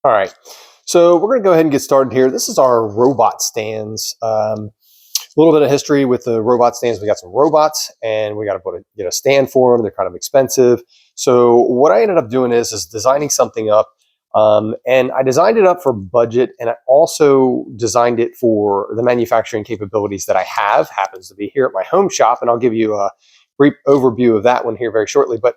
All right, so we're going to go ahead and get started here. This is our robot stands. A little bit of history with the robot stands. We got some robots, and we got to get a stand for them. They're kind of expensive. So what I ended up doing is designing something up, and I designed it up for budget, and I also designed it for the manufacturing capabilities that I have. Happens to be here at my home shop, and I'll give you a brief overview of that one here very shortly. But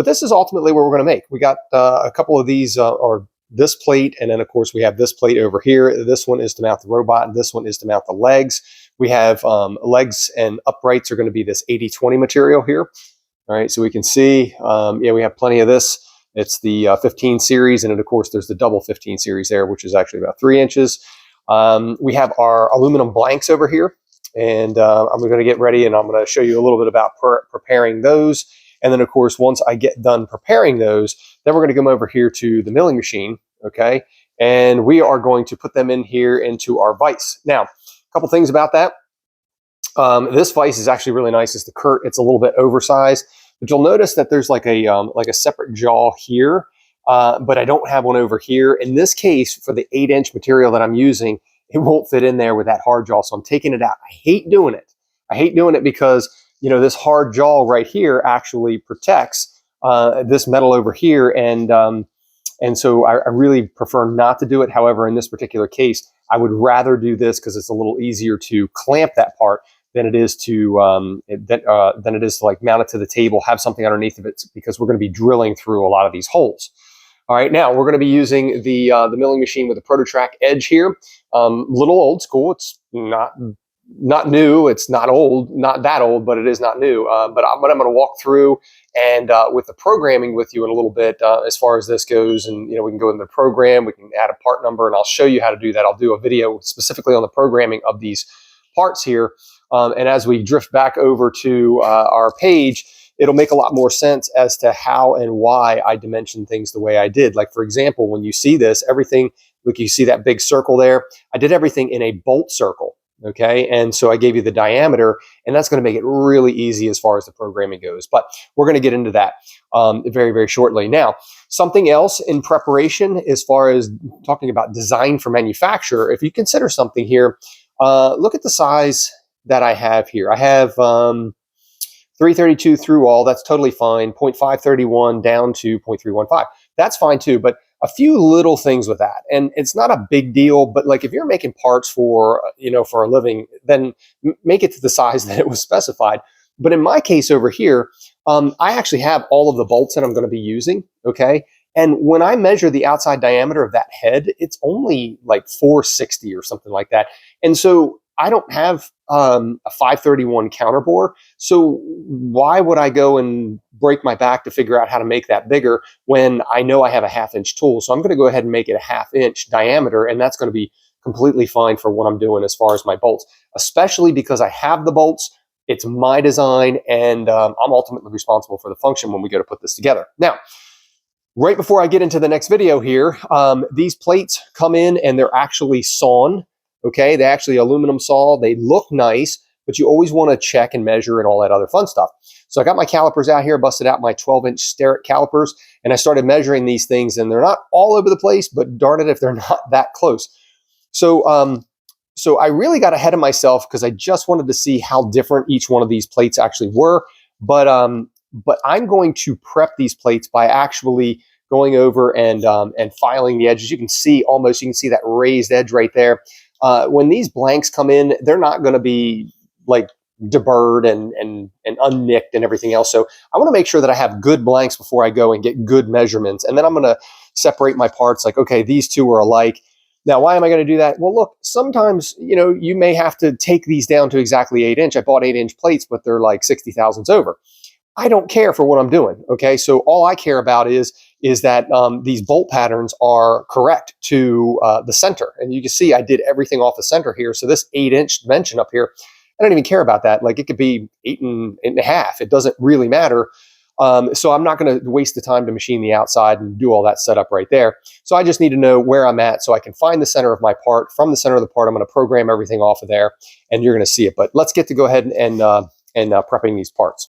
this is ultimately what we're going to make. We got a couple of these, or this plate, and then of course we have this plate over here. This one is to mount the robot, and this one is to mount the legs. We have legs and uprights are going to be this 80-20 material here. All right, so we can see, yeah, we have plenty of this. It's the 15 series, and then of course there's the double 15 series there, which is actually about 3 inches. We have our aluminum blanks over here, and I'm going to get ready, and I'm going to show you a little bit about preparing those. And then of course, once I get done preparing those, then we're going to come over here to the milling machine, okay? And we are going to put them in here into our vise. Now, a couple things about that. This vise is actually really nice. It's the Curt. It's a little bit oversized, but you'll notice that there's like a separate jaw here, but I don't have one over here. In this case, for the 8-inch material that I'm using, it won't fit in there with that hard jaw, so I'm taking it out. I hate doing it. I hate doing it because, you know, this hard jaw right here actually protects this metal over here, and so I really prefer not to do it. However, in this particular case, I would rather do this because it's a little easier to clamp that part than it is to like mount it to the table, have something underneath of it, because we're going to be drilling through a lot of these holes. All right, now we're going to be using the milling machine with a ProtoTrack Edge here. Little old school. It's not new. It's not old, not that old, but it is not new. But I'm going to walk through and with the programming with you in a little bit as far as this goes. And, you know, we can go in the program, we can add a part number, and I'll show you how to do that. I'll do a video specifically on the programming of these parts here. And as we drift back over to our page, it'll make a lot more sense as to how and why I dimension things the way I did. Like, for example, when you see this, everything, look, you see that big circle there? I did everything in a bolt circle. Okay, and so I gave you the diameter, and that's going to make it really easy as far as the programming goes. But we're going to get into that very, very shortly. Now, something else in preparation as far as talking about design for manufacture, if you consider something here, look at the size that I have here. I have 332 through all. That's totally fine. 0.531 down to 0.315. That's fine too, but a few little things with that, and it's not a big deal, but like if you're making parts for, you know, for a living, then make it to the size that it was specified. But in my case over here, I actually have all of the bolts that I'm going to be using, okay? And when I measure the outside diameter of that head, it's only like 460 or something like that. And so I don't have a 531 counterbore, so why would I go and break my back to figure out how to make that bigger when I know I have a 1/2-inch tool? So I'm going to go ahead and make it a 1/2-inch diameter, and that's going to be completely fine for what I'm doing as far as my bolts, especially because I have the bolts. It's my design, and I'm ultimately responsible for the function when we go to put this together. Now, right before I get into the next video here, these plates come in and they're actually sawn. Okay, they actually aluminum saw. They look nice, but you always want to check and measure and all that other fun stuff. So I got my calipers out here, busted out my 12-inch Starrett calipers, and I started measuring these things, and they're not all over the place, but darn it if they're not that close. So, so I really got ahead of myself because I just wanted to see how different each one of these plates actually were. But I'm going to prep these plates by actually going over and filing the edges. You can see that raised edge right there. When these blanks come in, they're not going to be like deburred and unnicked and everything else. So I want to make sure that I have good blanks before I go and get good measurements. And then I'm going to separate my parts like, okay, these two are alike. Now, why am I going to do that? Well, look, sometimes, you know, you may have to take these down to exactly 8-inch. I bought 8-inch plates, but they're like 60 thousandths over. I don't care for what I'm doing. Okay, so all I care about is that these bolt patterns are correct to the center, and you can see I did everything off the center here. So this 8-inch dimension up here, I don't even care about that. Like it could be 8.5. It doesn't really matter. So I'm not going to waste the time to machine the outside and do all that setup right there. So I just need to know where I'm at so I can find the center of my part. From the center of the part, I'm going to program everything off of there, and you're going to see it. But let's get to go ahead and prepping these parts.